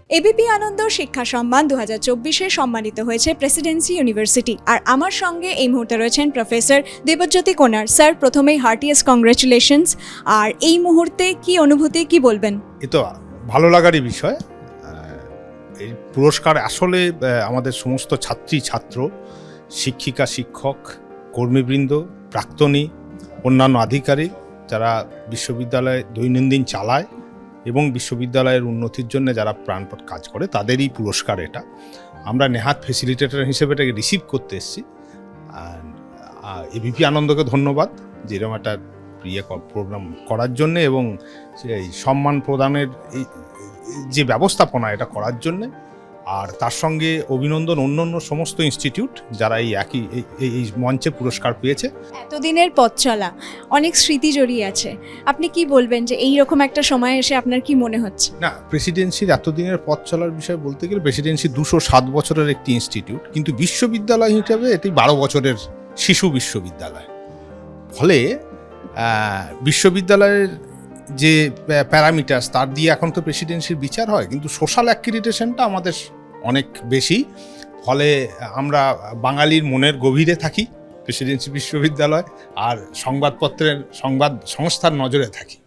ABP আনন্দ শিক্ষা সম্মান 2024-এ সম্মানিত হয়েছে প্রেসিডেন্সি ইউনিভার্সিটি। আর আমার সঙ্গে এই মুহূর্তে রয়েছেন প্রফেসর দেবজ্যোতি কোনার। স্যার, প্রথমেই হার্টিয়েস্ট কংগ্রেচুলেশনস। আর এই মুহূর্তে কি অনুভূতি, কি বলবেন? এ তো ভালো লাগারই বিষয়। এই পুরস্কার আসলে আমাদের সমস্ত ছাত্রী ছাত্র, শিক্ষিকা শিক্ষক, কর্মীবৃন্দ, প্রাক্তনী, অন্যান্য আধিকারিক যারা বিশ্ববিদ্যালয়ে দৈনন্দিন চালায় এবং বিশ্ববিদ্যালয়ের উন্নতির জন্য যারা প্রাণপণ কাজ করে তাদেরই পুরস্কার এটা। আমরা নেহাত ফেসিলিটেটর হিসেবে এটাকে রিসিভ করতে এসেছি। এবিপি আনন্দকে ধন্যবাদ যে এরকম একটা প্রোগ্রাম করার জন্যে এবং সেই সম্মান প্রদানের যে ব্যবস্থাপনা এটা করার জন্যে। আর তার সঙ্গে অভিনন্দন অন্যান্য সমস্ত ইনস্টিটিউট যারা এই মঞ্চে পুরস্কার পেয়েছে। এতদিনের পথ চলা, অনেক স্মৃতি জড়িয়ে আছে। আপনি কি বলবেন যে এই রকম একটা সময় এসে আপনার কি মনে হচ্ছে? না, প্রেসিডেন্সির এতদিনের পথ চলার বিষয়ে বলতে গেলে প্রেসিডেন্সি 207 বছরের একটি ইনস্টিটিউট, কিন্তু বিশ্ববিদ্যালয় হিসেবে এটি 12 বছরের শিশু বিশ্ববিদ্যালয়। ফলে বিশ্ববিদ্যালয়ের যে প্যারামিটার্স তার দিয়ে এখন তো প্রেসিডেন্সির বিচার হয়, কিন্তু সোশ্যাল অ্যাক্রিডিটেশনটা আমাদের অনেক বেশি। ফলে আমরা বাঙালির মনের গভীরে থাকি প্রেসিডেন্সি বিশ্ববিদ্যালয়, আর সংবাদপত্রের সংবাদ সংস্থার নজরে থাকি।